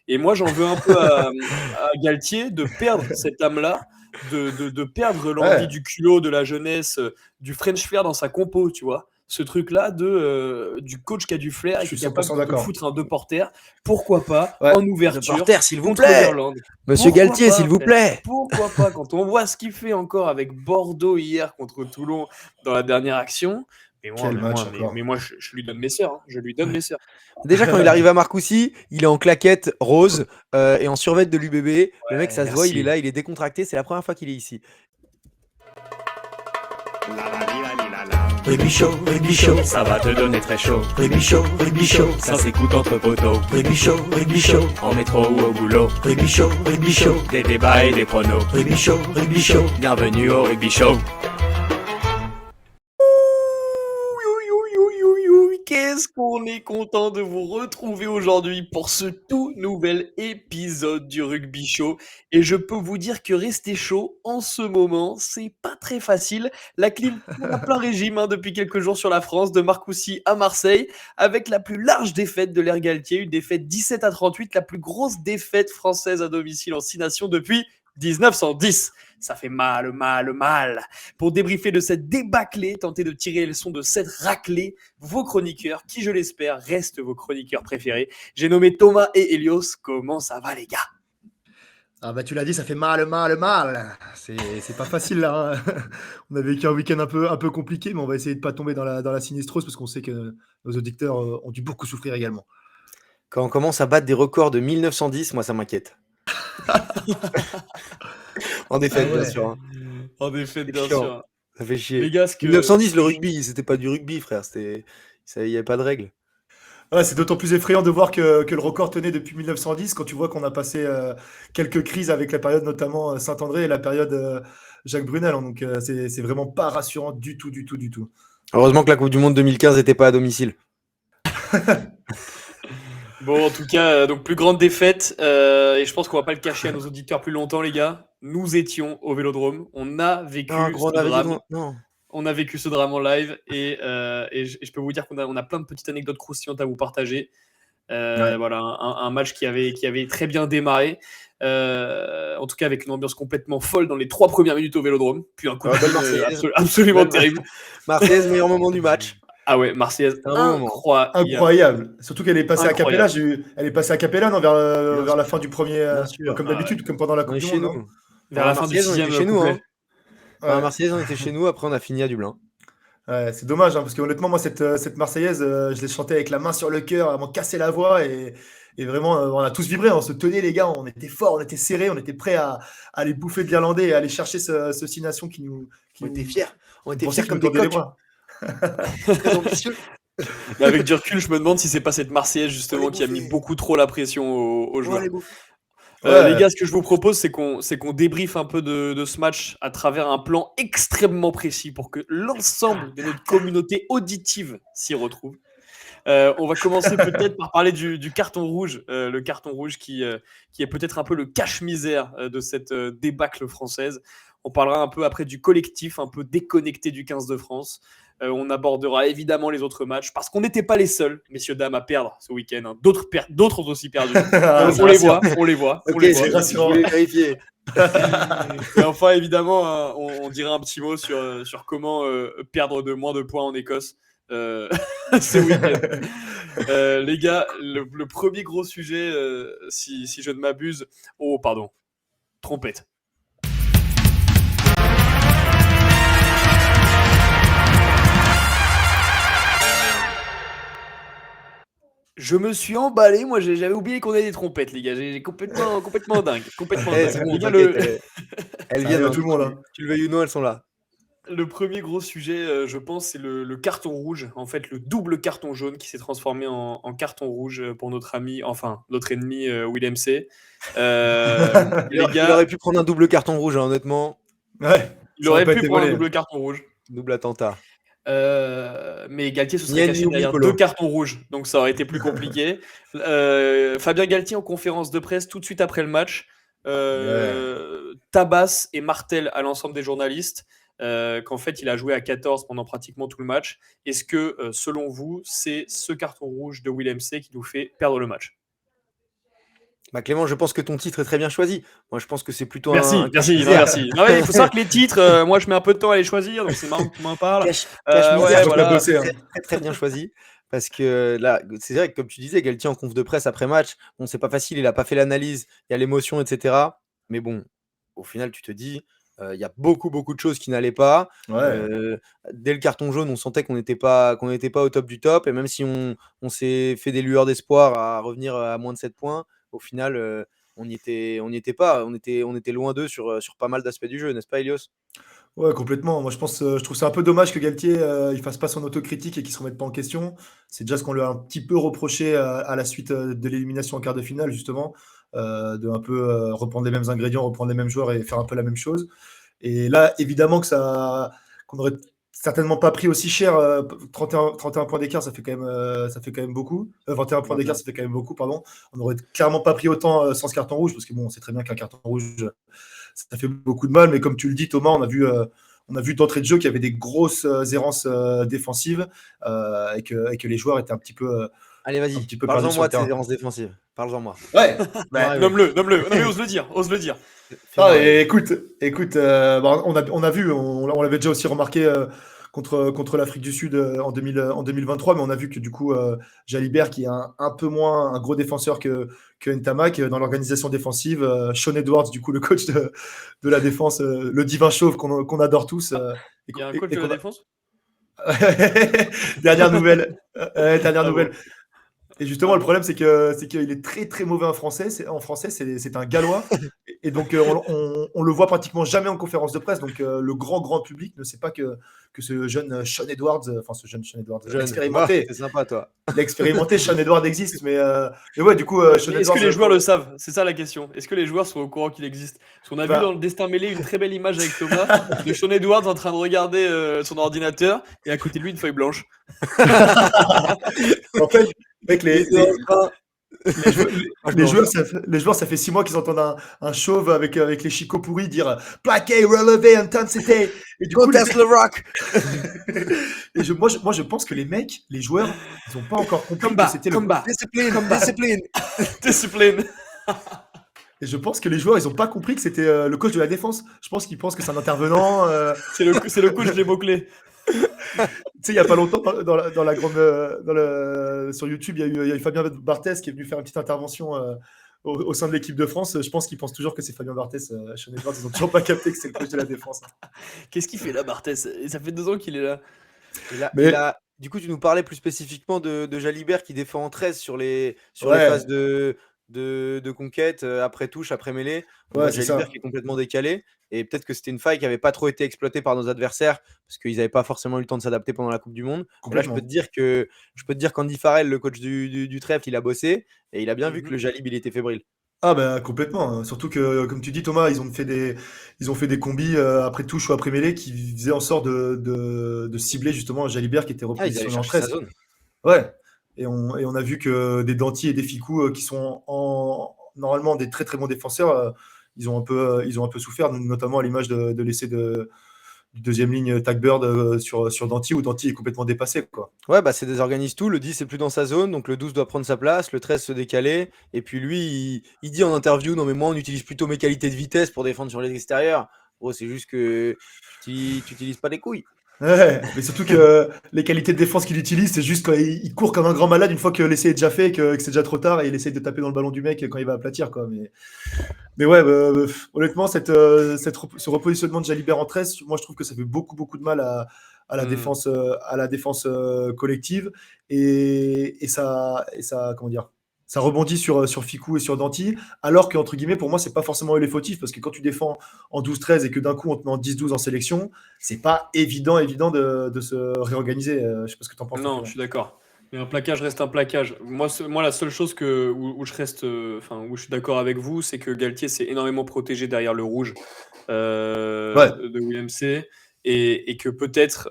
Et moi, j'en veux un peu à Galtier de perdre cette âme-là, de perdre l'envie Ouais, du culot, de la jeunesse, du French flair dans sa compo, tu vois. Ce truc-là du coach qui a du flair je et qui suis est 100% capable de d'accord. foutre un deux porteurs, pourquoi pas, Ouais, en De ouverture, porter, s'il vous contre plaît. l'Irlande. Monsieur Pourquoi Galtier, pas, s'il vous frère? plaît. Pourquoi pas? Quand on voit ce qu'il fait encore avec Bordeaux hier contre Toulon dans la dernière action, quel match mais encore. moi, je lui donne mes sœurs, hein. Je lui donne mes sœurs. Déjà, quand il arrive à Marcoussis, il est en claquette rose et en survêt de l'UBB. Le mec, Ouais, ça se voit, il est merci. là, il est décontracté. C'est la première fois qu'il est ici. Rugby Show, ça va te donner très chaud. Rugby Show, ça s'écoute entre poteaux. Rugby Show, en métro ou au boulot. Rugby Show, des débats et des pronos. Rugby Show, bienvenue au Rugby Show. Qu'est-ce qu'on est content de vous retrouver aujourd'hui pour ce tout nouvel épisode du Rugby Show. Et je peux vous dire que rester chaud en ce moment, c'est pas très facile. La clim tourne à plein régime depuis quelques jours sur la France, de Marcoussis à Marseille, avec la plus large défaite de l'ère Galtier, une défaite 17-38, la plus grosse défaite française à domicile en 6 nations depuis 1910. Ça fait mal, mal, mal. Pour débriefer de cette débâclée, tenter de tirer les leçons de cette raclée, vos chroniqueurs, qui je l'espère, restent vos chroniqueurs préférés. J'ai nommé Thomas et Elios. Comment ça va, les gars? Ah bah tu l'as dit, ça fait mal, mal, mal. C'est pas facile là, hein. On a vécu un week-end un peu compliqué, mais on va essayer de pas tomber dans la sinistrose parce qu'on sait que nos auditeurs ont dû beaucoup souffrir également. Quand on commence à battre des records de 1910, moi, ça m'inquiète. En Ah défaite, bien ouais. sûr, hein. En effet, C'est bien chiant. sûr. Ça fait Les chier. gars, 1910, le rugby, c'était pas du rugby, frère. Il n'y avait pas de règles. Ouais, c'est d'autant plus effrayant de voir que le record tenait depuis 1910 quand tu vois qu'on a passé quelques crises avec la période notamment Saint-André et la période Jacques Brunel, hein. Donc c'est vraiment pas rassurant du tout, du tout, du tout. Heureusement que la Coupe du Monde 2015 n'était pas à domicile. Bon, en tout cas, donc plus grande défaite, et je pense qu'on va pas le cacher à nos auditeurs plus longtemps, les gars. Nous étions au Vélodrome. On a Non, vécu gros, on ce avait dit drame. non. On a vécu ce drame en live et je peux vous dire qu'on a plein de petites anecdotes croustillantes à vous partager. Ouais. Voilà, un match qui avait très bien démarré. En tout cas, avec une ambiance complètement folle dans les 3 premières minutes au Vélodrome. Puis un coup de Ouais, belle fil Marseillaise. absolument Belle terrible. Marseillaise, meilleur moment du match. Ah ouais, Marseillaise C'est un bon moment. incroyable. Incroyable. Surtout qu'elle est passée à Capella. Incroyable. Elle est passée à Capella, non, Bien vers la sûr, fin du premier, bien sûr. comme Ah ouais. d'habitude, comme pendant la On Coupe est du chez Monde, non? nous. Vers Pendant la la fin du Marseillaise, on était 6e chez nous, hein. couplet. Pendant la Ouais. Marseillaise, on était chez nous. Après, on a fini à Dublin. Ouais, c'est dommage, hein, parce que honnêtement, moi, cette Marseillaise, je l'ai chantée avec la main sur le cœur, à m'en casser la voix, et vraiment, on a tous vibré, on se tenait, les gars, on était forts, on était serrés, on était prêts à aller bouffer de l'Irlandais et à aller chercher ce 6 nations On qui était nous, fiers. On on était pensait fiers qu'il nous comme des tendait les coqs. bras. Très ambitieux. Mais avec du recul, je me demande si c'est pas cette Marseillaise On les justement qui a mis bouffait. beaucoup trop la pression aux On les joueurs. bouffer. Les Ouais, gars, ce que je vous propose, c'est qu'on débriefe un peu de ce match à travers un plan extrêmement précis pour que l'ensemble de notre communauté auditive s'y retrouve. On va commencer peut-être par parler du carton rouge, le carton rouge qui est peut-être un peu le cache-misère de cette débâcle française. On parlera un peu après du collectif, un peu déconnecté du 15 de France. On abordera évidemment les autres matchs parce qu'on n'était pas les seuls, messieurs, dames, à perdre ce week-end, hein. D'autres ont aussi perdu. Ah, c'est On les rassurant. voit, on les voit, on Ok, les voit. C'est je rassurant. voulais vérifier. Et enfin, évidemment, hein, on dira un petit mot sur comment perdre de moins de points en Écosse ce week-end. Les gars, le premier gros sujet, si je ne m'abuse. Oh, pardon. Trompette. Je me suis emballé, moi j'avais oublié qu'on avait des trompettes, les gars. J'ai complètement dingue. Complètement Eh, dingue. c'est bon, Les gars, t'inquiète. Elles Ça viennent, arrive à hein. tout le monde, hein. Tu le veuilles ou non, elles sont là. le premier gros sujet, je pense, c'est le carton rouge. En fait, le double carton jaune qui s'est transformé en carton rouge pour notre ami, enfin, notre ennemi Willem C. Les Il gars, aurait pu prendre un double carton rouge, hein, honnêtement. Ouais, il ça aurait aurait pas pu été prendre un volé. double carton rouge. Double attentat. Mais Galtier se serait Nien caché ni derrière 2 Nicolas. cartons rouges, donc ça aurait été plus compliqué. Fabien Galtier en conférence de presse tout de suite après le match Ouais. tabasse et martèle à l'ensemble des journalistes qu'en fait il a joué à 14 pendant pratiquement tout le match. Est-ce que selon vous c'est ce carton rouge de Willem C qui nous fait perdre le match? Bah, Clément, je pense que ton titre est très bien choisi. Moi, je pense que c'est plutôt Merci, un merci, non, cache-misère. merci. Non, ouais, il faut savoir que les titres, moi, je mets un peu de temps à les choisir, donc c'est marrant que tu m'en parles. Cache-misère, Ouais, Moi, je l'ai voilà. bossé. très, très, très bien choisi. Parce que là, c'est vrai que comme tu disais, Galtier en conf de presse après match, bon, c'est pas facile, il a pas fait l'analyse, il y a l'émotion, etc. Mais bon, au final, tu te dis, il y a beaucoup, beaucoup de choses qui n'allaient pas. Ouais. Dès le carton jaune, on sentait qu'on n'était pas au top du top. Et même si on s'est fait des lueurs d'espoir à revenir à moins de 7 points, au final, on n'y était pas. On était loin d'eux sur pas mal d'aspects du jeu, n'est-ce pas, Elios? Ouais, complètement. Moi, je trouve ça un peu dommage que Galtier il fasse pas son autocritique et qu'il se remette pas en question. C'est déjà ce qu'on lui a un petit peu reproché à la suite de l'élimination en quart de finale, justement, de un peu reprendre les mêmes ingrédients, reprendre les mêmes joueurs et faire un peu la même chose. Et là, évidemment qu'on aurait certainement pas pris aussi cher. 31 points d'écart, ça fait quand même beaucoup. 21 points d'écart, 21. ça fait quand même beaucoup, pardon. On aurait clairement pas pris autant sans ce carton rouge, parce que bon, on sait très bien qu'un carton rouge, ça fait beaucoup de mal. Mais comme tu le dis, Thomas, on a vu d'entrée de jeu qu'il y avait des grosses errances défensives et que les joueurs étaient Allez, un vas-y, petit peu perdus parle-en sur le moi de ces terrain. errances défensives. Parle-en moi. Ouais, Fais-moi bah, rêver. Nomme-le, nomme-le. Non, mais ose le dire, ose le dire. ah, Fais-moi et rêver. écoute, bon, on a vu, on l'avait déjà aussi remarqué contre l'Afrique du Sud en 2023, mais on a vu que du coup, Jalibert, qui est un peu moins un gros défenseur que Ntamak, dans l'organisation défensive, Sean Edwards, du coup, le coach de la défense, le divin chauve qu'on adore tous. Et, Il y a un et- coach et de la qu'on a... défense? Dernière nouvelle. Dernière Ah nouvelle. bon, Et ah justement, le bon. problème, c'est qu'il est très très mauvais en français. C'est un Gallois. Et donc, on le voit pratiquement jamais en conférence de presse. Donc, le grand public ne sait pas que ce jeune Sean Edwards, enfin ce jeune Sean Edwards, Jeune. Bah, l'expérimenté, t'es sympa, toi. Sean Edwards existe. Mais ouais, du coup, Sean Mais est-ce que Edwards, les joueurs le savent? C'est ça la question. Est-ce que les joueurs sont au courant qu'il existe? Parce qu'on a vu dans le bah, Destin mêlé une très belle image avec Thomas de Sean Edwards en train de regarder son ordinateur et à côté de lui une feuille blanche. en fait, mec, Il était en train. les joueurs, Page blanche. les joueurs, ça fait 6 mois qu'ils entendent un chauve avec les chicots pourris dire plaqué, relevé, intensité. Et du coup, les Contest le rock. Et moi, je pense que les mecs, les joueurs, ils n'ont pas encore compris que Combat, c'était le. combat, Discipline, combat, discipline. discipline. Et je pense que les joueurs, ils n'ont pas compris que c'était le coach de la défense. Je pense qu'ils pensent que c'est un intervenant. C'est le coach des mots-clés. Tu sais, il n'y a pas longtemps, dans la grande, sur YouTube, il y a eu Fabien Barthez qui est venu faire une petite intervention au sein de l'équipe de France. Je pense qu'ils pensent toujours que c'est Fabien Barthez. Sean Edwards, ils n'ont toujours pas capté que c'est le coach de la défense. Qu'est-ce qu'il fait là, Barthès? Ça fait 2 ans qu'il est là. Mais Du coup, tu nous parlais plus spécifiquement de Jalibert qui défend en 13 sur les ouais, phases de conquête, après touche, après mêlée. On ouais, voit c'est Jalibert ça. qui est complètement décalé. Et peut-être que c'était une faille qui n'avait pas trop été exploitée par nos adversaires parce qu'ils n'avaient pas forcément eu le temps de s'adapter pendant la Coupe du Monde. Et là, je peux te Complètement. dire qu'Andy Farrell, le coach du Trèfle, il a bossé et il a bien vu que Mhm. le Jalib, il était fébrile. Ah bah complètement, hein. Surtout que, comme tu dis Thomas, ils ont fait des combis après touche ou après mêlée qui faisaient en sorte de cibler justement Jalibert qui était Ah, ils allaient repositionné en chercher sa 13. zone. Ouais. Et on a vu que des Danti et des Ficou qui sont normalement des très très bons défenseurs, ils ont un peu souffert, notamment à l'image de l'essai du deuxième ligne Tagbird sur Danti, où Danti est complètement dépassé, quoi. Ouais, bah, c'est désorganise tout. Le 10 est plus dans sa zone, donc le 12 doit prendre sa place, le 13 se décaler. Et puis lui, il dit en interview, non mais moi, on utilise plutôt mes qualités de vitesse pour défendre sur les extérieurs. Gros, c'est juste que tu utilises pas les couilles. Ouais, mais surtout que les qualités de défense qu'il utilise, c'est juste quand il court comme un grand malade une fois que l'essai est déjà fait, que c'est déjà trop tard, et il essaye de taper dans le ballon du mec quand il va aplatir, quoi. Mais ouais, honnêtement, ce repositionnement de Jalibert en 13, moi je trouve que ça fait beaucoup, beaucoup de mal à la Mm. défense collective. Et ça, comment dire, ça rebondit sur Ficou et sur Danti, alors qu'entre guillemets, pour moi, c'est pas forcément eux les fautifs, parce que quand tu défends en 12-13 et que d'un coup on te met en 10-12 en sélection, c'est pas évident de se réorganiser. Je sais pas ce que tu en penses, toi, Non, je Clément. suis d'accord. Mais un plaquage reste un plaquage. Moi la seule chose où je reste, enfin, où je suis d'accord avec vous, c'est que Galtier s'est énormément protégé derrière le rouge Ouais, de William C. Et que peut-être,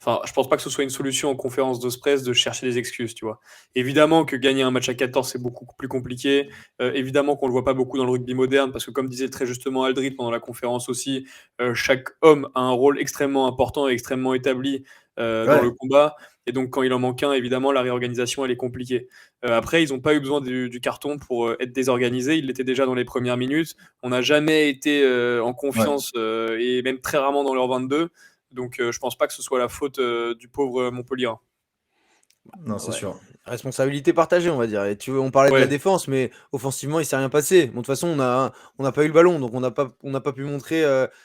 enfin, je pense pas que ce soit une solution en conférence de presse de chercher des excuses, tu vois. Évidemment que gagner un match à 14, c'est beaucoup plus compliqué. Évidemment qu'on le voit pas beaucoup dans le rugby moderne, parce que comme disait très justement Aldrit pendant la conférence aussi, chaque homme a un rôle extrêmement important et extrêmement établi dans Ouais. le combat. Et donc, quand il en manque un, évidemment, la réorganisation, elle est compliquée. Après, ils n'ont pas eu besoin du carton pour être désorganisés. Ils l'étaient déjà dans les premières minutes. On n'a jamais été en confiance et même très rarement dans leur 22. Donc, je pense pas que ce soit la faute du pauvre Montpellier. Non, c'est Ouais. sûr. Responsabilité partagée, on va dire. Et on parlait de la Ouais. défense, mais offensivement, il s'est rien passé. Bon, de toute façon, on n'a pas eu le ballon, donc on n'a pas pu montrer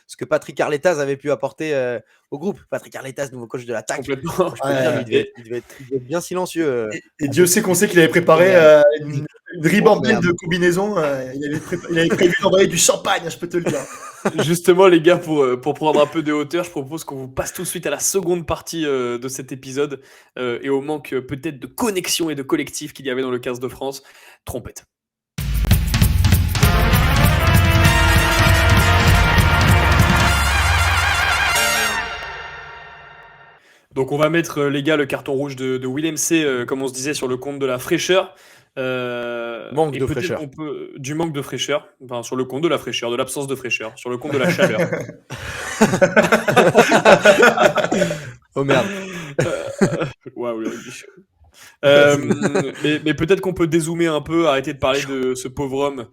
ce que Patrick Arletaz avait pu apporter au groupe. Patrick Arletaz, nouveau coach de l'attaque. Complètement. Moi, je peux te dire, lui, Ouais. il devait être bien silencieux. Et Dieu sait qu'on sait qu'il avait préparé merde. une Oh, ribambelle merde. de combinaisons. Il avait prévu d'envoyer du champagne, je peux te le dire. Justement, les gars, pour prendre un peu de hauteur, je propose qu'on vous passe tout de suite à la seconde partie de cet épisode et au manque peut-être de connexion et de collectif qu'il y avait dans le 15 de France. Trompette. Donc on va mettre, les gars, le carton rouge de Willem C, comme on se disait, sur le compte de la fraîcheur. Manque Et de peut-être fraîcheur. qu'on peut du manque de fraîcheur, enfin sur le compte de la fraîcheur, de l'absence de fraîcheur, sur le compte de la chaleur. Oh merde. Waouh, le rugby show. Mais peut-être qu'on peut dézoomer un peu, arrêter de parler de ce pauvre homme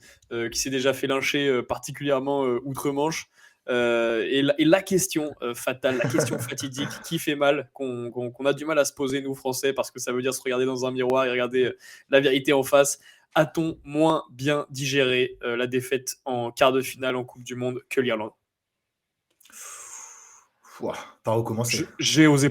qui s'est déjà fait lyncher particulièrement outre-Manche. Et la question fatale, la question fatidique qui fait mal, qu'on a du mal à se poser nous Français, parce que ça veut dire se regarder dans un miroir et regarder la vérité en face. A-t-on moins bien digéré la défaite en quart de finale en Coupe du Monde que l'Irlande? Ouah, par où commencer? J'ai osé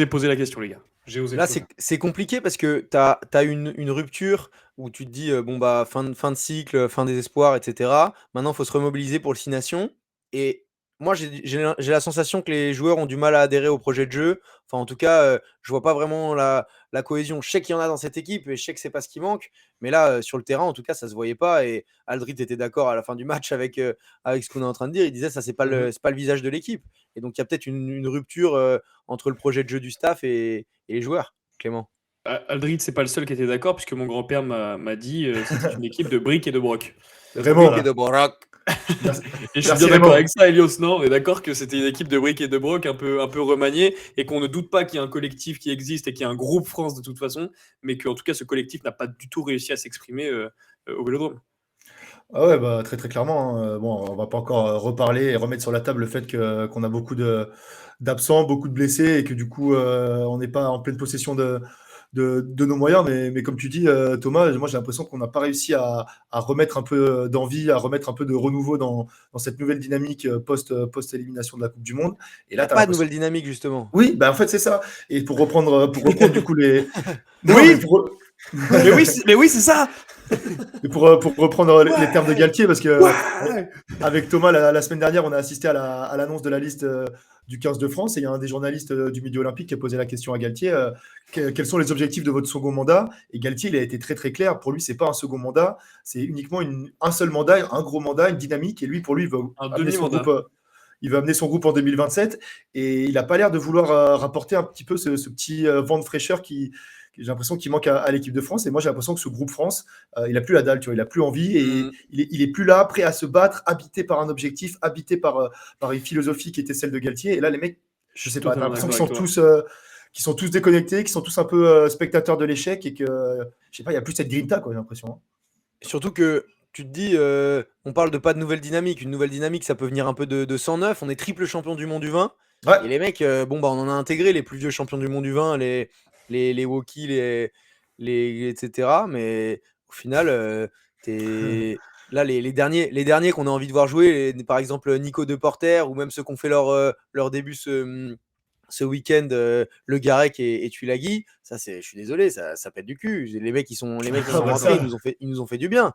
poser la question, les gars. J'ai osé. Là, c'est compliqué parce que tu as une rupture où tu te dis bon, bah, fin de cycle, fin des espoirs, etc. Maintenant, il faut se remobiliser pour le 6 Nations. Et moi, j'ai la sensation que les joueurs ont du mal à adhérer au projet de jeu. Enfin, en tout cas, je vois pas vraiment la cohésion. Je sais qu'il y en a dans cette équipe et je sais que c'est pas ce qui manque. Mais là, sur le terrain, en tout cas, ça se voyait pas. Et Aldrit était d'accord à la fin du match avec ce qu'on est en train de dire. Il disait ça, c'est pas le visage de l'équipe. Et donc, il y a peut-être une rupture entre le projet de jeu du staff et les joueurs, Clément. Aldrit, c'est pas le seul qui était d'accord, puisque mon grand-père m'a dit c'était une équipe de briques et de broc. Raymond, Brick et de Borac. merci, Et je suis merci bien d'accord Raymond. avec ça, Elios. Non, on est d'accord que c'était une équipe de briques et de broc un peu remaniée, et qu'on ne doute pas qu'il y a un collectif qui existe et qu'il y a un groupe France de toute façon, mais qu'en tout cas, ce collectif n'a pas du tout réussi à s'exprimer au Vélodrome. Ah ouais, bah, très très clairement, hein. Bon, on va pas encore reparler et remettre sur la table le fait qu'on a beaucoup d'absents, beaucoup de blessés et que du coup, on n'est pas en pleine possession de nos moyens. Mais comme tu dis, Thomas, moi j'ai l'impression qu'on n'a pas réussi à remettre un peu d'envie, à remettre un peu de renouveau dans cette nouvelle dynamique post-élimination de la Coupe du Monde. Et Il n'y là, a tu as pas de l'impression. nouvelle dynamique, justement. Oui, bah en fait, c'est ça. Et pour reprendre du coup les. Non, Oui. mais pour, mais oui, c'est ça. mais pour reprendre les termes de Galtier, parce que avec Thomas, la semaine dernière, on a assisté à l'annonce de la liste du 15 de France et il y a un des journalistes du milieu olympique qui a posé la question à Galtier quels sont les objectifs de votre second mandat? Et Galtier, il a été très très clair. Pour lui, c'est pas un second mandat, c'est uniquement un seul mandat, un gros mandat, une dynamique. Et lui, pour lui, il veut Un amener son demi-mandat. groupe. Il va amener son groupe en 2027 et il n'a pas l'air de vouloir rapporter un petit peu ce petit vent de fraîcheur qui j'ai l'impression qu'il manque à l'équipe de France. Et moi, j'ai l'impression que ce groupe France, il a plus la dalle, tu vois, il a plus envie et il est plus là, prêt à se battre, habité par un objectif, habité par une philosophie qui était celle de Galtier. Et là, les mecs, je sais pas, t'as l'impression qu'ils sont tous déconnectés, qu'ils sont tous un peu spectateurs de l'échec et que, je sais pas, il n'y a plus cette grinta, quoi, j'ai l'impression. Hein. Surtout que tu te dis, on parle de pas de nouvelle dynamique. Une nouvelle dynamique, ça peut venir un peu de 109. On est triple champion du monde du vin. Ouais. Et les mecs, bon, bah, on en a intégré les plus vieux champions du monde du vin, les Woki, etc. Mais au final, là, les derniers qu'on a envie de voir jouer, par exemple Nico Deporter, ou même ceux qui ont fait leur début ce week-end, Le Garec et Tuilagi, ça, je suis désolé, ça pète du cul. Les mecs, ils sont rentrés, ils nous ont fait du bien.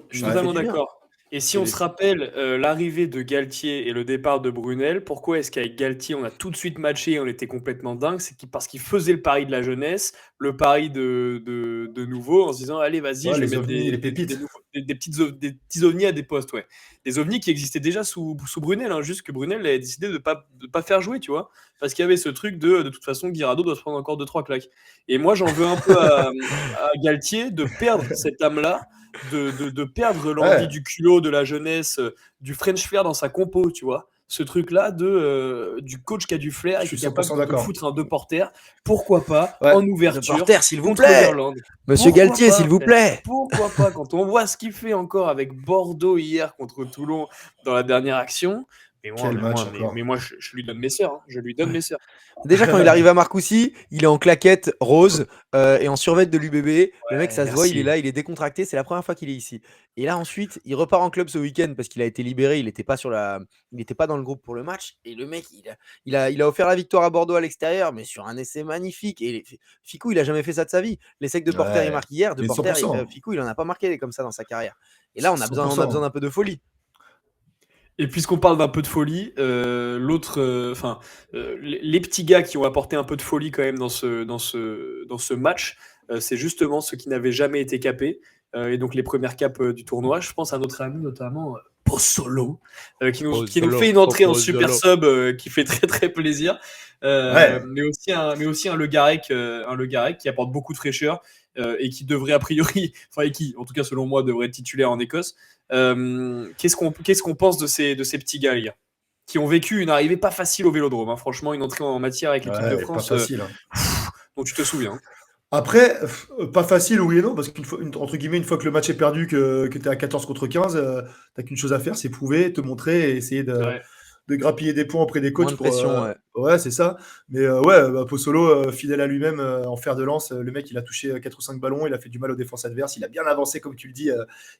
Je suis totalement d'accord. Et si on se rappelle l'arrivée de Galtier et le départ de Brunel, pourquoi est-ce qu'avec Galtier on a tout de suite matché et on était complètement dingue? C'est parce qu'il faisait le pari de la jeunesse, le pari de nouveau, en se disant allez vas-y, je vais mettre les pépites. des petits ovnis à des postes, ouais. Des ovnis qui existaient déjà sous Brunel, hein, juste que Brunel avait décidé de pas faire jouer, tu vois, parce qu'il y avait ce truc de toute façon Guirado doit se prendre encore 2-3 claques. Et moi j'en veux un peu à Galtier de perdre cette âme-là, de perdre l'envie du culot, de la jeunesse, du French flair dans sa compo, tu vois. ce truc-là du coach qui a du flair et Je qui est suis capable 100% de te d'accord. foutre un 2 porteurs. Pourquoi pas Ouais. en De ouverture porter, s'il vous contre plaît. Overland. Monsieur Pourquoi Galtier, pas, s'il vous frère plaît. Pourquoi pas quand on voit ce qu'il fait encore avec Bordeaux hier contre Toulon dans la dernière action. Quel match encore. Mais moi, je lui donne mes sœurs. Hein. Je lui donne mes sœurs. Déjà, quand il arrive à Marcoussis, il est en claquette rose et en survêt de l'UBB. Le mec, ça se voit, il est merci. là, il est décontracté. C'est la première fois qu'il est ici. Et là, ensuite, il repart en club ce week-end parce qu'il a été libéré. Il n'était pas dans le groupe pour le match. Et le mec, il a offert la victoire à Bordeaux à l'extérieur, mais sur un essai magnifique. Et Ficou, il a jamais fait ça de sa vie. L'essai que De Porter, il Ouais. marque hier. De Mais Porter, 100%. Ficou, il en a pas marqué comme ça dans sa carrière. Et là, on a besoin 100%. d'un peu de folie. Et puisqu'on parle d'un peu de folie, les petits gars qui ont apporté un peu de folie quand même dans ce match, c'est justement ceux qui n'avaient jamais été capés. Et donc les premières capes du tournoi. Je pense à notre ami notamment Pozzolo, qui nous fait une entrée en super sub qui fait très très plaisir. Ouais. Mais aussi un Le Garec qui apporte beaucoup de fraîcheur et qui devrait a priori, et qui en tout cas selon moi devrait être titulaire en Écosse. Qu'est-ce qu'on pense de ces petits gars, les gars, qui ont vécu une arrivée pas facile au Vélodrome, hein. Franchement, une entrée en matière avec l'équipe de Ouais, France, pas facile. dont tu te souviens. Hein. Après, pas facile, oui et non, parce entre guillemets, une fois que le match est perdu, que tu es à 14 contre 15, t'as qu'une chose à faire, c'est prouver, te montrer et essayer Ouais. de grappiller des points auprès des coachs. Moins de pression, ouais. Ouais, c'est ça. Mais ouais, Pozzolo, fidèle à lui-même, en fer de lance, le mec, il a touché 4 ou 5 ballons, il a fait du mal aux défenses adverses, il a bien avancé, comme tu le dis,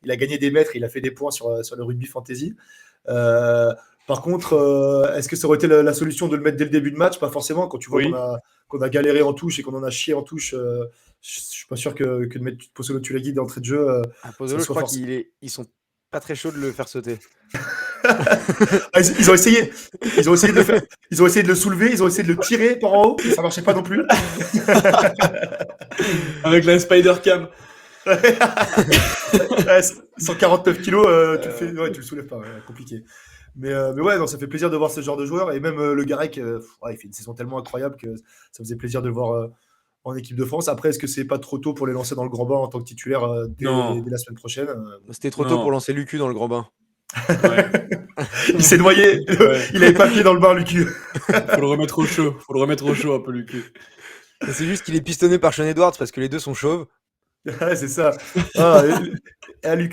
il a gagné des mètres, il a fait des points sur le rugby fantasy. Par contre, est-ce que ça aurait été la solution de le mettre dès le début de match? Pas forcément. Quand tu vois Oui. qu'on a galéré en touche et qu'on en a chié en touche, je suis pas sûr que de mettre Pozzolo Tulagi d'entrée de jeu. À Pozzolo, je soit crois force. qu'ils sont pas très chauds de le faire sauter. Ah, ils ont essayé. Ils ont essayé de le soulever, ils ont essayé de le tirer par en haut, mais ça marchait pas non plus. Avec la Spider Cam. Ouais, 149 kilos, tu le soulèves pas, ouais, compliqué. Mais ouais, non, ça fait plaisir de voir ce genre de joueur. Et même Le Garec, il fait une saison tellement incroyable que ça faisait plaisir de le voir en équipe de France. Après, est-ce que c'est pas trop tôt pour les lancer dans le grand bain en tant que titulaire dès la semaine prochaine? C'était trop tôt pour lancer Lucu dans le grand bain. Ouais. Il s'est noyé. Ouais. Il avait pas pied dans le bain, Lucu. Faut le remettre au chaud un peu, Lucu. C'est juste qu'il est pistonné par Sean Edwards parce que les deux sont chauves. Ouais, c'est ça.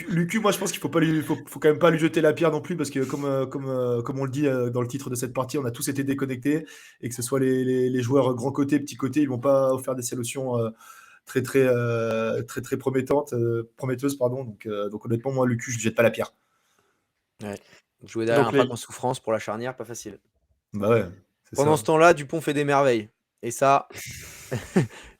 Lucu, moi je pense qu'il faut quand même pas lui jeter la pierre non plus parce que comme on le dit dans le titre de cette partie, on a tous été déconnectés et que ce soit les joueurs grand côté, petit côté, ils vont pas offrir des solutions très prometteuses, pardon. Donc honnêtement, moi Lucu, je lui jette pas la pierre. Ouais. Jouer derrière Donc un pack en souffrance pour la charnière, pas facile. Bah ouais. Pendant ce temps-là, Dupont fait des merveilles. Et ça,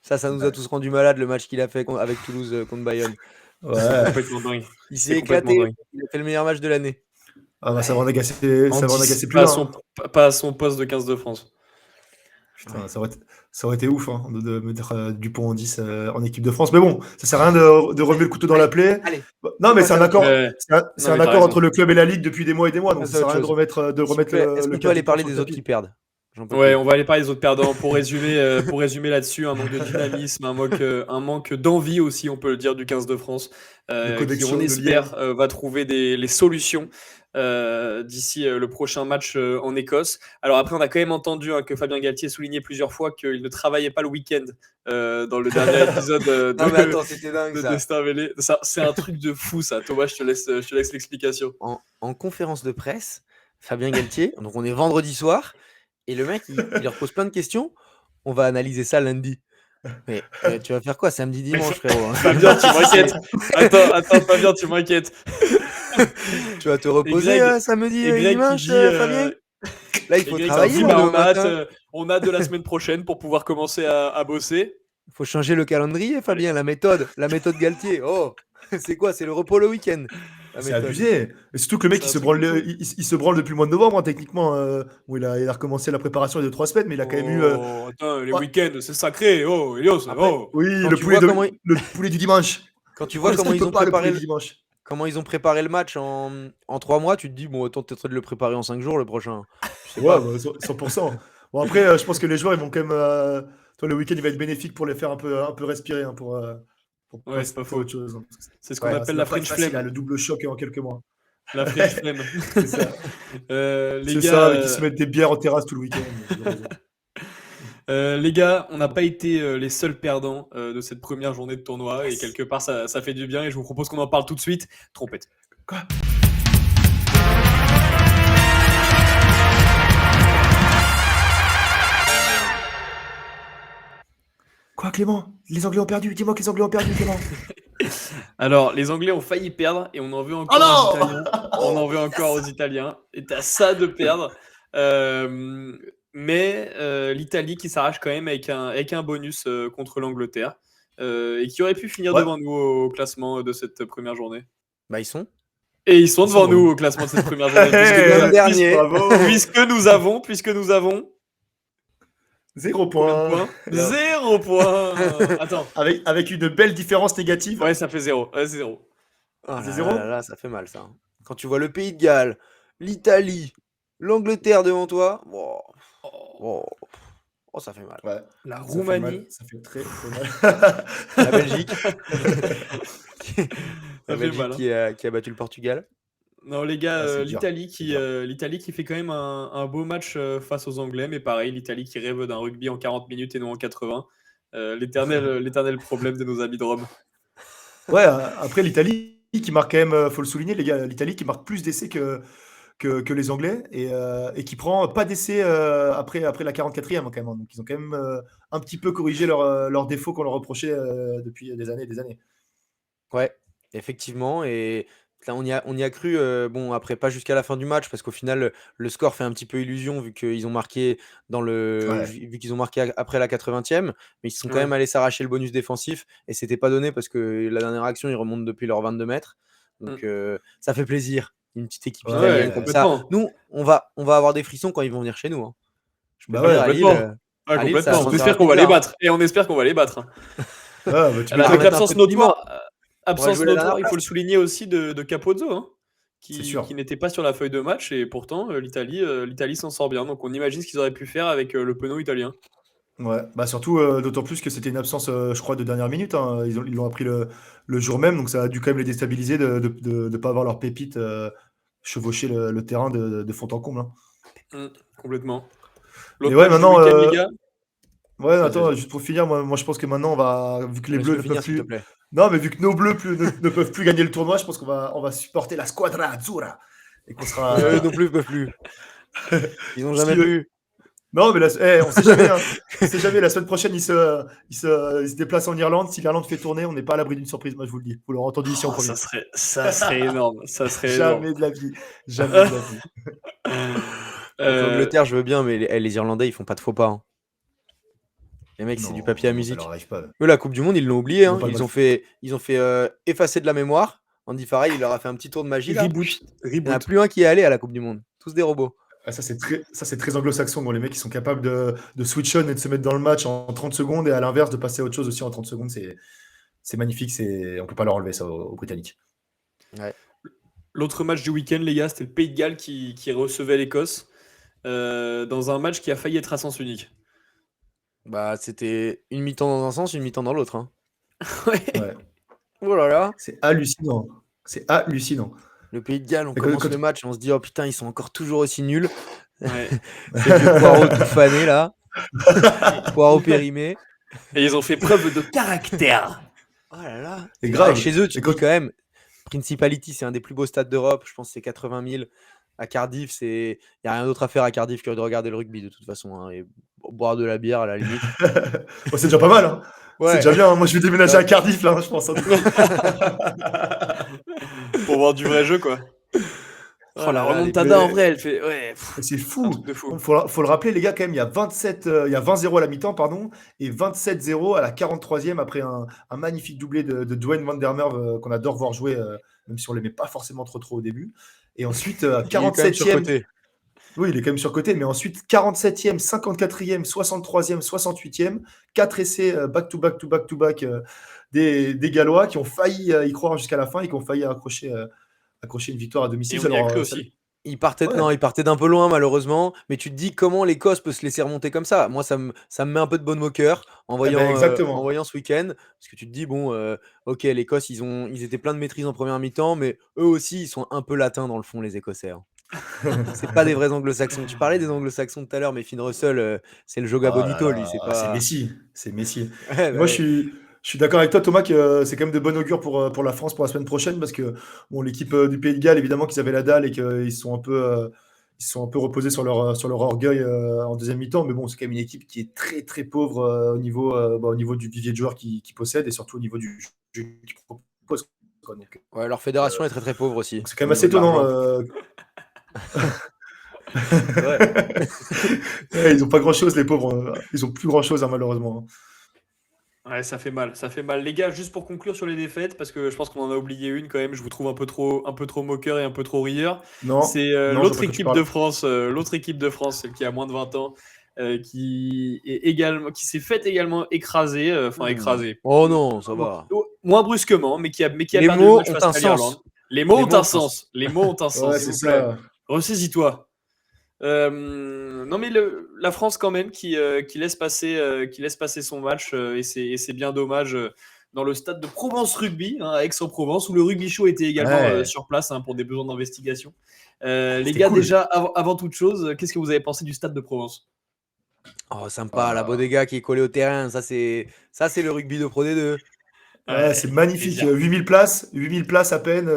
ça nous a tous rendu malades le match qu'il a fait avec Toulouse contre Bayonne. Ouais. Complètement dingue. Il s'est éclaté. Il a fait le meilleur match de l'année. Ah bah ça va en agacer plus. Pas à son poste de 15 de France. Putain, ça aurait été ouf de mettre Dupont en 10 en équipe de France. Mais bon, ça sert à rien de remuer le couteau dans la plaie. Allez. Non, mais c'est un accord, C'est un accord entre le club et la Ligue depuis des mois et des mois. Donc ça sert à rien de remettre Est-ce qu'on peut aller parler des autres qui perdent? Ouais, on va aller parler des autres perdants. Pour résumer là-dessus, un manque de dynamisme, un manque d'envie aussi, on peut le dire, du 15 de France, qui on espère va trouver les solutions d'ici le prochain match en Écosse. Alors après, on a quand même entendu que Fabien Galtier soulignait plusieurs fois qu'il ne travaillait pas le week-end dans le dernier épisode de Destin Vélé. C'est un truc de fou ça. Thomas, je te laisse l'explication. En conférence de presse, Fabien Galtier, donc on est vendredi soir, et le mec, il leur pose plein de questions. On va analyser ça lundi. Mais tu vas faire quoi samedi, dimanche, frérot? Fabien, tu m'inquiètes. Attends, Fabien, tu m'inquiètes. Tu vas te reposer samedi et dimanche, Fabien? Là, il faut travailler. On a de la semaine prochaine pour pouvoir commencer à bosser. Il faut changer le calendrier, Fabien, la méthode Galtier. Oh, c'est quoi? C'est le repos le week-end. C'est abusé. Et surtout que le mec, il se branle depuis le mois de novembre, techniquement. Où il a recommencé la préparation il y a 3 semaines, mais il a quand même eu. Attends, les week-ends, c'est sacré. Oh, Elios. Oui, le poulet du dimanche. Quand tu vois comment ils ont préparé le match en 3 mois, tu te dis, bon, attends, peut-être de le préparer en 5 jours le prochain. Ouais, bah, 100%. Bon, après, je pense que les joueurs, ils vont quand même. Le week-end, il va être bénéfique pour les faire un peu respirer. Pour ouais, c'est pas faux. Autre chose. C'est ce qu'on appelle la French Flemme. Le double choc en quelques mois. La French flemme. C'est ça. Les C'est gars, ça, qui se mettent des bières en terrasse tout le week-end. Ils ont raison. les gars, on n'a pas été les seuls perdants de cette première journée de tournoi et quelque part ça fait du bien et je vous propose qu'on en parle tout de suite. Trompette. Quoi? Quoi, Clément? Les Anglais ont perdu. Dis-moi que les Anglais ont perdu, Clément. Alors, les Anglais ont failli perdre et on en veut Oh encore aux non! Italiens. On en veut encore aux Italiens. Et t'as ça de perdre. Mais l'Italie qui s'arrache quand même avec un bonus contre l'Angleterre et qui aurait pu finir Ouais. devant nous au classement de cette première journée. Bah, ils sont. Et ils sont Ils devant sont nous bons. au classement de cette première journée. L'an dernier. Bravo. Puisque nous avons 0 combien de points. points 0 points. Attends. Avec une belle différence négative. Ouais, ça fait 0. Ouais, c'est 0. Oh C'est là 0? là là, ça fait mal ça, hein. Quand tu vois le Pays de Galles, l'Italie, l'Angleterre devant toi, ça fait mal. Ouais. La Ça fait Roumanie. mal, ça fait très, très mal. La Belgique, Ça la fait Belgique mal, hein. qui a battu le Portugal. Non, les gars, Ah, c'est dur, l'Italie c'est qui, dur. l'Italie qui fait quand même un beau match face aux Anglais, mais pareil, l'Italie qui rêve d'un rugby en 40 minutes et non en 80. L'éternel problème de nos amis de Rome. Ouais, après l'Italie qui marque quand même, faut le souligner, les gars, l'Italie qui marque plus d'essais que les Anglais et qui prend pas d'essais après la 44e quand même, hein. Donc ils ont quand même un petit peu corrigé leurs défauts qu'on leur reprochait depuis des années et des années. Ouais, effectivement. Et là, on y a cru. Bon, après, pas jusqu'à la fin du match, parce qu'au final, le score fait un petit peu illusion, vu qu'ils ont marqué Ouais. vu qu'ils ont marqué après la 80e, mais ils sont quand Ouais. même allés s'arracher le bonus défensif, et c'était pas donné parce que la dernière action, ils remontent depuis leurs 22 mètres. Donc, ça fait plaisir. Une petite équipe Ouais, italienne ouais, comme ça. complètement. Nous, on va avoir des frissons quand ils vont venir chez nous, hein. Je peux Bah te ouais, dire, à Lille, complètement. Ouais, à Lille, ça complètement. On sentira espère qu'on va les bizarre, hein. battre. Et on espère qu'on va les battre, hein. Ouais, bah, tu Avec va m'étonnes. mettre un l'absence peu de piment. notoire, On va absence jouer la dernière notoire, il faut place. le souligner aussi de Capozzo, hein, C'est sûr. qui n'était pas sur la feuille de match et pourtant l'Italie s'en sort bien. Donc on imagine ce qu'ils auraient pu faire avec le penaud italien. Ouais, bah surtout d'autant plus que c'était une absence, je crois, de dernière minute, hein. Ils l'ont appris le jour même, donc ça a dû quand même les déstabiliser de pas avoir leur pépite chevaucher le terrain de fond en comble, hein. Complètement. Mais L'autre ouais, match du maintenant, week-end, les gars. ouais, Vas-y, attends, vas-y. juste pour finir, moi je pense que maintenant vu que les Bleus Laisse-le ne finir, peuvent s'il te plus, plaît. non, mais vu que nos Bleus ne peuvent plus gagner le tournoi, je pense on va supporter la Squadra Azzurra et qu'on sera. Eux non plus, ils peuvent plus. Ils n'ont jamais Si, pu. Non, mais on sait jamais, hein. On sait jamais. La semaine prochaine, ils se déplacent en Irlande. Si l'Irlande fait tourner, on n'est pas à l'abri d'une surprise. Moi, je vous le dis. Vous l'aurez entendu ici en Oh, premier. ça serait énorme. Ça serait énorme. Jamais de la vie. Jamais de la vie. Contre l'Angleterre, je veux bien, mais les Irlandais, ils font pas de faux pas, hein. Les mecs, c'est Non, du papier à non, ça musique. leur arrive pas. Eux, la Coupe du Monde, ils l'ont oublié, Ils ont hein. pas le Ils mal. ont fait effacer de la mémoire. Andy Farrell, il leur a fait un petit tour de magie là. Reboot. Il n'y en a Reboot. plus un qui est allé à la Coupe du Monde. Tous des robots. Ah, ça, c'est très anglo-saxon. Bon, les mecs, ils sont capables de switch on et de se mettre dans le match en 30 secondes et à l'inverse, de passer à autre chose aussi en 30 secondes. C'est magnifique. On peut pas leur enlever ça aux Britanniques. Ouais. L'autre match du week-end, les gars, c'était le Pays de Galles qui recevait l'Écosse dans un match qui a failli être à sens unique. Bah, c'était une mi-temps dans un sens, une mi-temps dans l'autre, hein. Ouais. Ouais. Oh là là. C'est hallucinant. C'est hallucinant. Le Pays de Galles, on Mais commence quand- le match et on se dit, oh putain, ils sont encore toujours aussi nuls. Ouais. C'est le Poirot tout fané là. Poirot périmé. Et ils ont fait preuve de caractère. Oh là là. C'est Et grave. chez eux, tu Et te quand- dis quand même, Principality, c'est un des plus beaux stades d'Europe. Je pense que c'est 80 000. À Cardiff, il n'y a rien d'autre à faire à Cardiff que de regarder le rugby de toute façon, hein, et boire de la bière à la limite. Bon, c'est déjà pas mal, hein. Ouais. C'est déjà bien, hein. Moi, je vais déménager à Cardiff, là, hein, je pense. Pour voir du vrai jeu, quoi. Oh Oh, là la là, remontada, les- en vrai, elle fait. Ouais, C'est un fou. truc de fou. Faut le rappeler, les gars, quand même, il y a 20-0 à la mi-temps, pardon, et 27-0 à la 43e après un magnifique doublé de Dwayne Van Der Merwe qu'on adore voir jouer, même si on l'aimait pas forcément trop au début. Et ensuite, Il est quand même 47e. surcoté. Oui, il est quand même surcoté, mais ensuite 47e, 54e, 63e, 68e, 4 essais back-to-back des Gallois qui ont failli y croire jusqu'à la fin et qui ont failli accrocher une victoire à Et domicile. on y a cru aussi. Il partait, Ouais. non, il partait d'un peu loin malheureusement, mais tu te dis comment l'Écosse peut se laisser remonter comme ça. Moi, ça me met un peu de baume au cœur en Exactement. voyant ce week-end, parce que tu te dis bon, ok, l'Écosse, ils étaient pleins de maîtrise en première mi-temps, mais eux aussi, ils sont un peu latins dans le fond, les Écossais, hein. C'est pas des vrais Anglo-Saxons. Tu parlais des Anglo-Saxons tout à l'heure, mais Finn Russell, c'est le Joga Oh là Bonito, lui, c'est là, c'est pas. Messi, c'est Messi. Ouais, Et bah moi, ouais. je suis d'accord avec toi, Thomas, que c'est quand même de bon augure pour la France pour la semaine prochaine, parce que bon, l'équipe du Pays de Galles, évidemment, qu'ils avaient la dalle et qu'ils sont un peu, ils sont un peu reposés sur leur orgueil en deuxième mi-temps, mais bon, c'est quand même une équipe qui est très très pauvre au niveau du vivier de joueurs qui possède et surtout au niveau du jeu qu'ils proposent, quoi. Ouais, leur fédération est très très pauvre aussi Donc c'est quand au même niveau assez de étonnant. l'argent. C'est vrai. Ouais, ils ont pas grand-chose, les pauvres. Ils ont plus grand-chose, hein, malheureusement. Ouais, ça fait mal, ça fait mal. Les gars, juste pour conclure sur les défaites, parce que je pense qu'on en a oublié une quand même, je vous trouve un peu trop moqueur et un peu trop rieur. Non, C'est non, je vois pas de quoi tu parles. l'autre équipe de France, celle qui a moins de 20 ans, qui s'est faite également écraser, écraser. Oh non, ça va. Moins brusquement, mais qui a Les perdu le mots match ont face un à l'Irlande. sens. Les mots Les ont mots un ont un sens. Les mots ont un sens, Ouais, s'il c'est vous plaît. ça. Ressaisis-toi. Non mais la France quand même qui laisse passer son match et c'est bien dommage dans le stade de Provence Rugby à Aix-en-Provence où le Rugby Show était également Ouais, sur place pour des besoins d'investigation. Les c'était gars, cool. déjà avant toute chose, qu'est-ce que vous avez pensé du stade de Provence? Oh, sympa, la Ah, bodega qui est collée au terrain, ça c'est le rugby de Pro D2. ouais, c'est magnifique. Plaisir. 8000 places à peine.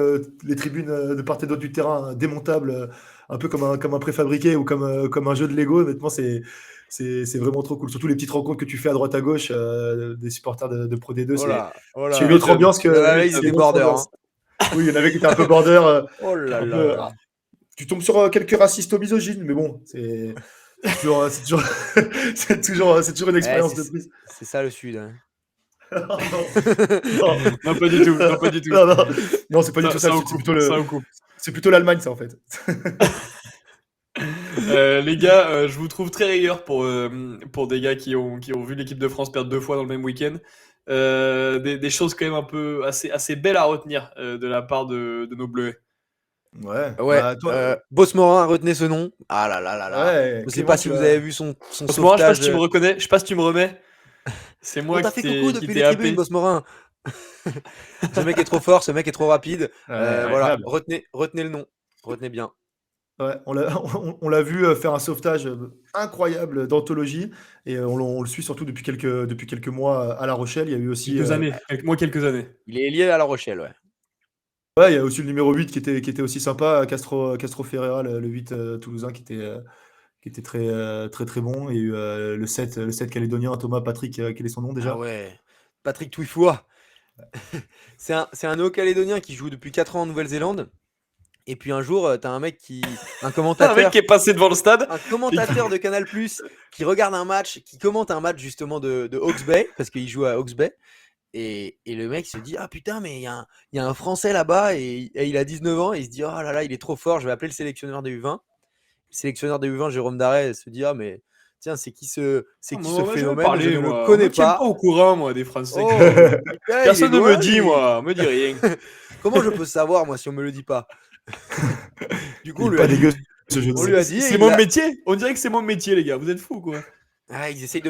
Les tribunes de part et d'autre du terrain démontables, un peu comme un préfabriqué ou comme un jeu de Lego. Honnêtement, c'est vraiment trop cool. Surtout les petites rencontres que tu fais à droite à gauche des supporters de Pro D2. Oh là, oh C'est là. une autre ambiance Il y en que. avait, ils C'est étaient une autre border, ambiance. hein. Oui, il y en avait qui étaient un peu border. Oh là Un peu, là. tu tombes sur quelques racistes ou misogynes, mais bon, c'est toujours une Eh, expérience de plus. c'est ça le sud, hein. Non, non, Non, pas du tout, non, pas du tout. non, non, non, c'est pas du tout ça. Ça en coupe, ça en coupe. C'est plutôt l'Allemagne, ça en fait. Les gars, je vous trouve très rigueur pour des gars qui ont vu l'équipe de France perdre 2 fois dans le même week-end. Des choses quand même un peu assez belles à retenir de la part de nos Bleus. Ouais. Ouais, Bah, toi, Bosmorin, retenez ce nom. Ah là là là là. ouais, Je sais Clément, pas si vous avez vu son Moi, je sais pas si sauvetage. tu me reconnais, je sais pas si tu me remets. C'est On moi t'a qui fait coucou t'ai depuis les tribunes, happé. Bosmorin. Ce mec est trop fort, ce mec est trop rapide. ouais, Voilà, incroyable. retenez le nom. Retenez bien. Ouais, on l'a vu faire un sauvetage incroyable d'anthologie et on le suit surtout depuis quelques mois à La Rochelle. Il y a eu aussi, Quelques années, quelques années. Il est lié à La Rochelle, ouais. ouais, il y a aussi le numéro 8 qui était aussi sympa, Castro Ferreira, le 8 toulousain qui était très, très, très bon. Il y a eu le 7 calédonien, Thomas Patrick, quel est son nom Ah déjà? ouais. Patrick Touifoua. C'est un néo-calédonien qui joue depuis 4 ans en Nouvelle-Zélande. Et puis un jour, t'as un mec un Un mec commentateur, qui est passé devant le stade. un commentateur de Canal+, qui regarde un match, qui commente un match justement de Hawke's Bay, parce qu'il joue à Hawke's Bay. Et le mec se dit, ah putain, mais il y a un Français là-bas, et il a 19 ans, et il se dit, oh là là, il est trop fort, je vais appeler le sélectionneur des U20. Le sélectionneur des U20, Jérôme Darret, se dit, ah mais tiens, c'est qui ce phénomène, je ne le connais me tiens pas. pas au courant, moi, des Français. Oh, putain, Personne il est ne me loin, dit, lui. moi, me dit rien. Comment je peux savoir, moi, si on me le dit pas? Du coup, Il on est lui pas a dit, dégueu ce jeu de on mots. lui a dit, et C'est il mon l'a- métier. On dirait que c'est mon métier, les gars. Vous êtes fous, quoi. Ah, ils essayent de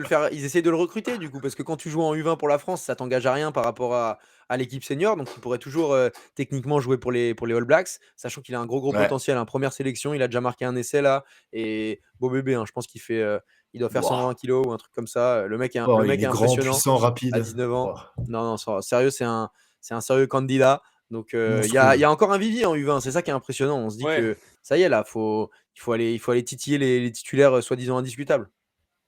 le recruter du coup, parce que quand tu joues en U20 pour la France, ça t'engage à rien par rapport à l'équipe senior, donc il pourrait toujours techniquement jouer pour les All Blacks, sachant qu'il a un gros Ouais. potentiel, hein. Première sélection, il a déjà marqué un essai là, et beau bébé, hein, je pense il doit faire Wow. 120 kilos ou un truc comme ça. Le mec est, Oh, le il mec est est grand, impressionnant puissant, rapide. à 19 ans. Oh, Non, sérieux, c'est un sérieux candidat. Donc il y monstrueux. a encore un vivier en U20, c'est ça qui est impressionnant. On se dit Ouais. que ça y est là, il faut aller titiller les titulaires soi-disant indiscutables.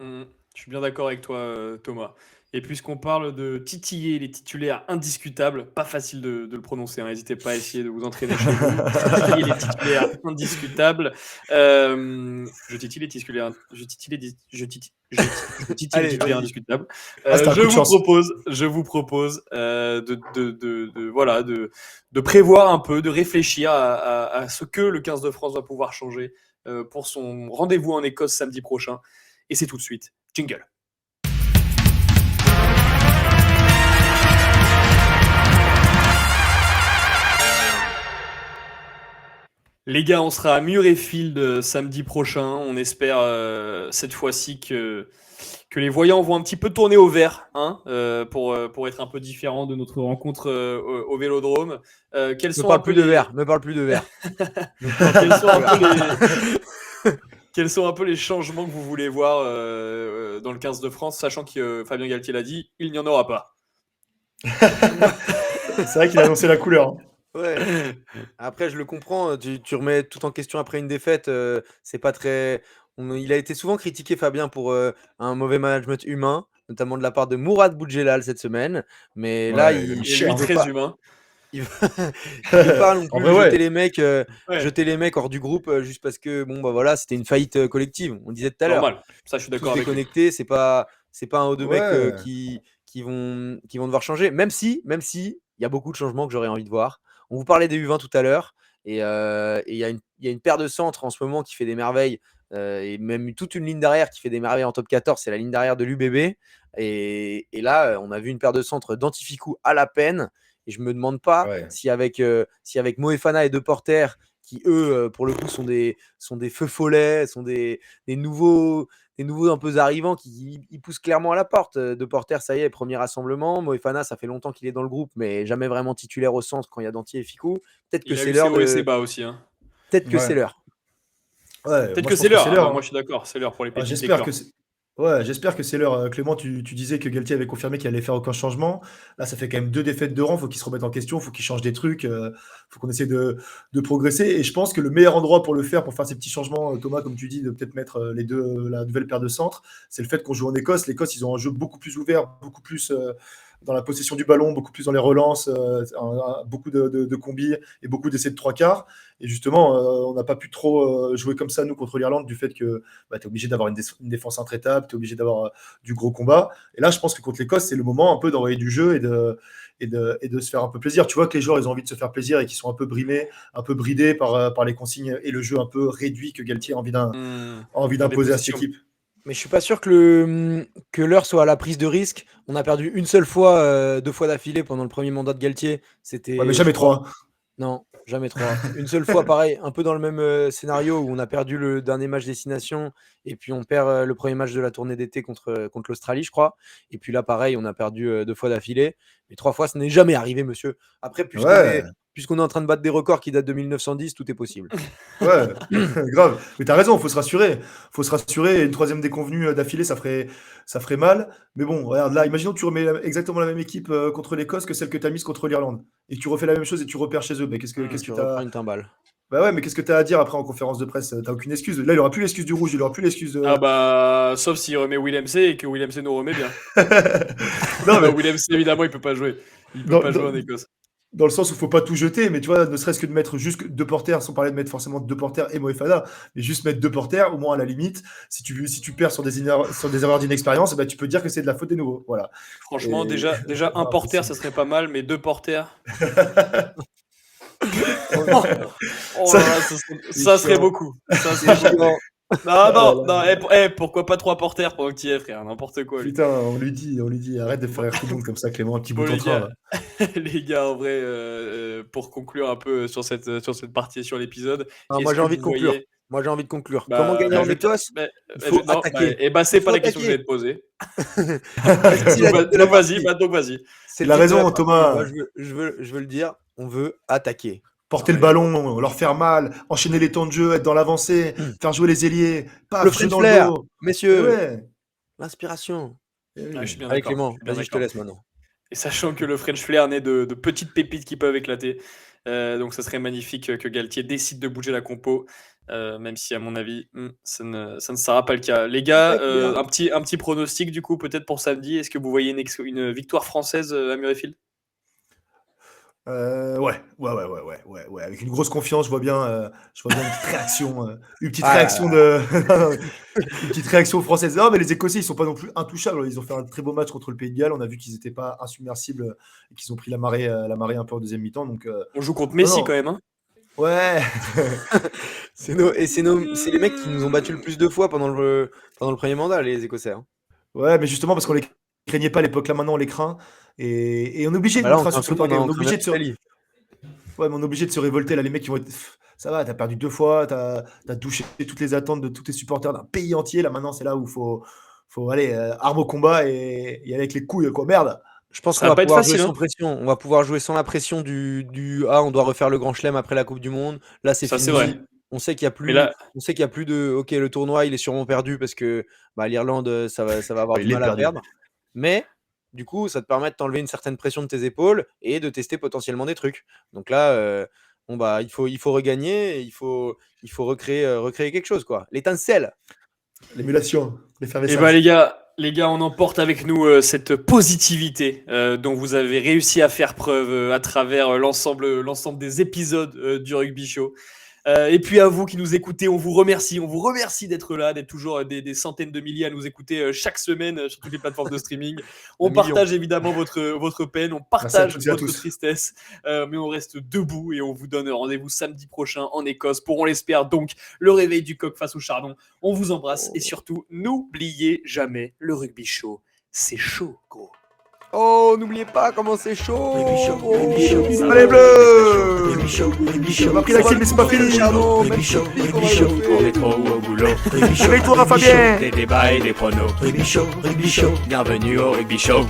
Je suis bien d'accord avec toi, Thomas. Et puisqu'on parle de titiller les titulaires indiscutables, pas facile de le prononcer, hein, n'hésitez pas à essayer de vous entraîner chez vous. Titiller les titulaires indiscutables. Je titille les titulaires, je titille les Allez, titulaires vas-y. indiscutables. Ah, c'était un coup de chance. Je vous propose voilà, de prévoir un peu, de réfléchir à ce que le 15 de France va pouvoir changer pour son rendez-vous en Écosse samedi prochain. Et c'est tout de suite. Jingle. Les gars, on sera à Murrayfield samedi prochain. On espère cette fois-ci que les voyants vont un petit peu tourner au vert, hein, pour être un peu différent de notre rencontre au Vélodrome. Quels Me sont un parle peu plus de les, verre, me parle plus de verre. quels sont un peu quels sont un peu les changements que vous voulez voir dans le 15 de France, sachant que Fabien Galtier l'a dit, il n'y en aura pas. C'est vrai qu'il a annoncé la couleur, hein. Ouais. Après, je le comprends. Tu remets tout en question après une défaite. C'est pas très. Il a été souvent critiqué, Fabien, pour un mauvais management humain, notamment de la part de Mourad Boudjelal cette semaine. Mais là, Ouais, il a mis Et cher, lui, hein. veut très pas, humain. il veut, il veut pas non En plus vrai, jeter ouais. les mecs, Ouais, jeter les mecs hors du groupe juste parce que bon bah voilà, c'était une faillite collective. On disait tout à l'heure. normal. Ça, je suis Tous d'accord avec lui. déconnectés, c'est pas un haut de mecs Ouais. qui vont devoir changer. Même si il y a beaucoup de changements que j'aurais envie de voir. On vous parlait des U20 tout à l'heure, et il y a une paire de centres en ce moment qui fait des merveilles, et même toute une ligne d'arrière qui fait des merveilles en top 14, c'est la ligne d'arrière de l'UBB. Et là, on a vu une paire de centres d'Antificou à la peine. Et je me demande pas Ouais. si avec Moefana et De Porter, qui eux, pour le coup, sont des feux follets, sont des nouveaux un peu arrivants qui ils poussent clairement à la porte. De Porter, ça y est, premier rassemblement. Moefana, ça fait longtemps qu'il est dans le groupe, mais jamais vraiment titulaire au centre quand il y a Dantier et Ficou. Peut-être que Il a c'est eu ses l'heure hauts et ses de. bas aussi, hein. Peut-être que c'est Ouais. l'heure. Ouais, Peut-être moi que je c'est pense que l'heure. c'est Ah l'heure, bah, moi, hein. je suis d'accord. C'est l'heure pour les Ah, pépites j'espère que d'éclore. c'est. Ouais, j'espère que c'est l'heure. Clément, tu disais que Galtier avait confirmé qu'il allait faire aucun changement. Là, ça fait quand même 2 défaites de rang. Faut qu'il se remette en question. Faut qu'il change des trucs. Faut qu'on essaie de progresser. Et je pense que le meilleur endroit pour le faire, pour faire ces petits changements, Thomas, comme tu dis, de peut-être mettre la nouvelle paire de centres, c'est le fait qu'on joue en Écosse. L'Écosse, ils ont un jeu beaucoup plus ouvert, beaucoup plus dans la possession du ballon, beaucoup plus dans les relances, beaucoup de combis et beaucoup d'essais de trois quarts. Et justement, on n'a pas pu trop jouer comme ça, nous, contre l'Irlande, du fait que bah, tu es obligé d'avoir une défense intraitable, tu es obligé d'avoir du gros combat. Et là, je pense que contre l'Écosse, c'est le moment un peu d'envoyer du jeu et de se faire un peu plaisir. Tu vois que les joueurs, ils ont envie de se faire plaisir et qu'ils sont un peu brimés, un peu bridés par les consignes et le jeu un peu réduit que Galtier a envie Dans des d'imposer à cette positions. équipe. Mais je suis pas sûr que l'heure soit à la prise de risque. On a perdu une seule fois, 2 fois d'affilée pendant le premier mandat de Galtier. Ouais, C'était, mais je jamais crois. trois. Non, jamais 3. Une seule fois, pareil, un peu dans le même scénario où on a perdu le dernier match destination et puis on perd le premier match de la tournée d'été contre l'Australie, je crois. Et puis là, pareil, on a perdu 2 fois d'affilée. Mais 3 fois, ce n'est jamais arrivé, monsieur. Après, Ouais, puisqu'on est en train de battre des records qui datent de 1910, tout est possible. ouais, grave. Mais t'as raison, faut se rassurer. Faut se rassurer. Une troisième déconvenue d'affilée, ça ferait mal. Mais bon, regarde là, imaginons que tu remets exactement la même équipe contre l'Écosse que celle que tu as mise contre l'Irlande. Et que tu refais la même chose et tu repères chez eux. Mais qu'est-ce que Tu reprends t'as. une timbale. Bah ouais, mais qu'est-ce que t'as à dire après en conférence de presse? T'as aucune excuse. Là, il aura plus l'excuse du rouge, il aura plus l'excuse Ah de. bah, sauf s'il remet Willem C et que Willem C nous remet bien. Non, Non, mais Willem C, évidemment, il peut pas jouer. Il peut dans, pas jouer dans- en Écosse. dans le sens où faut pas tout jeter, mais tu vois, ne serait-ce que de mettre juste deux porteurs, sans parler de mettre forcément deux porteurs et Moefana, mais juste mettre deux porteurs, au moins à la limite, si tu perds sur sur des erreurs d'inexpérience, bah, tu peux dire que c'est de la faute des nouveaux. Voilà. Franchement, Et déjà un porter, ça impossible. serait pas mal, mais deux porters. Oh, Oh Ça, là là, c'est ça serait chiant. beaucoup. Ça C'est serait beaucoup. chiant. Non, ah là non, là. non. Pourquoi pas trois porters pendant que tu y es, frère? N'importe quoi, lui. Putain, on lui dit, arrête de faire rire tout le monde comme ça, Clément, un petit bout Bon, en les train, gars, là. les gars, en vrai, pour conclure un peu sur cette partie et sur l'épisode, Ah, moi, est-ce j'ai que envie vous de conclure. voyez. Moi, j'ai envie de conclure. Comment Bah, gagner en Ouais. Écosse? Il faut non, attaquer. c'est Il pas faut la question que attaquer. j'allais te poser. Voici la dite de la partie. Donc vas-y. C'est Il le a titre de la raison, partie. Moi, Thomas. je veux le dire. On veut attaquer. Porter Non, le mais ballon, leur faire mal, enchaîner les temps de jeu, être dans l'avancée, faire jouer les ailiers, Le paf, jeu French dans le flair, dos. Et messieurs. ouais. L'inspiration. Eh je oui. suis bien Allez, d'accord. Je Clément, suis bien vas-y, je te d'accord. laisse maintenant. Et sachant que le French Flair naît de petites pépites qui peuvent éclater. Donc ça serait magnifique que Galtier décide de bouger la compo. Même si à mon avis, ça ne sera pas le cas. Les gars, un petit pronostic du coup peut-être pour samedi. Est-ce que vous voyez une victoire française à Murrayfield? Ouais. Avec une grosse confiance, je vois bien une petite réaction, une petite Ah là réaction de, une petite réaction française. Non, mais les Écossais, ils sont pas non plus intouchables. Ils ont fait un très beau match contre le Pays de Galles. On a vu qu'ils n'étaient pas insubmersibles et qu'ils ont pris la marée un peu en deuxième mi-temps. Donc, On joue contre non, Messi non. quand même. Hein. Ouais. C'est les mecs qui nous ont battus le plus de fois pendant le premier mandat, les Écossais. Hein. Ouais, mais justement, parce qu'on les craignait pas à l'époque. Là, maintenant, on les craint. Et on est obligé Ah de bah là, nous on craint rassurer tout sur le le monde, parquet. hein, on craint même l'Italie. Ouais, mais on est obligé de se révolter. Là, les mecs qui vont être. ça va, t'as perdu 2 fois, t'as touché toutes les attentes de tous tes supporters d'un pays entier. Là, maintenant, c'est là où faut aller arme au combat et y aller avec les couilles, quoi. Merde! Je pense Ça qu'on va va pas être pouvoir jouer facile, sans hein. pression. On va pouvoir jouer sans la pression du ah, on doit refaire le grand chelem après la Coupe du Monde. Là, c'est Ça, c'est fini. vrai. On sait qu'il y a Mais plus, là, on sait qu'il y a plus de OK, le tournoi, il est sûrement perdu parce que bah, l'Irlande, ça va avoir Ouais, du il est mal à perdu. perdre. Mais du coup, ça te permet de t'enlever une certaine pression de tes épaules et de tester potentiellement des trucs. Donc là, bon bah, il faut regagner, et il faut recréer quelque chose quoi. L'étincelle. L'émulation, eh l'effervescence. ben les gars, on emporte avec nous cette positivité dont vous avez réussi à faire preuve à travers l'ensemble des épisodes du Rugby Show. Et puis à vous qui nous écoutez, on vous remercie d'être là, d'être toujours des centaines de milliers à nous écouter chaque semaine sur toutes les plateformes de streaming. On Un million. partage évidemment votre peine, on Merci à partage toutes et à votre tous. tristesse, mais on reste debout et on vous donne rendez-vous samedi prochain en Écosse pour, on l'espère donc, le réveil du coq face au chardon. On vous embrasse et surtout, n'oubliez jamais, le Rugby Show, c'est chaud, gros. Oh, n'oubliez pas comment c'est chaud. Rugby Show, gros. Rugby Show, ça va Allez, te bleu! donner très chaud. Rugby Show, On m'a pris la clé, mais c'est pas fini. Rugby Show, Rugby Show, en métro ou au boulot. Rugby Show, Réveille-toi, Rugby Fabien. Show, des débats et des pronos. Rugby Show, bienvenue au Rugby Show.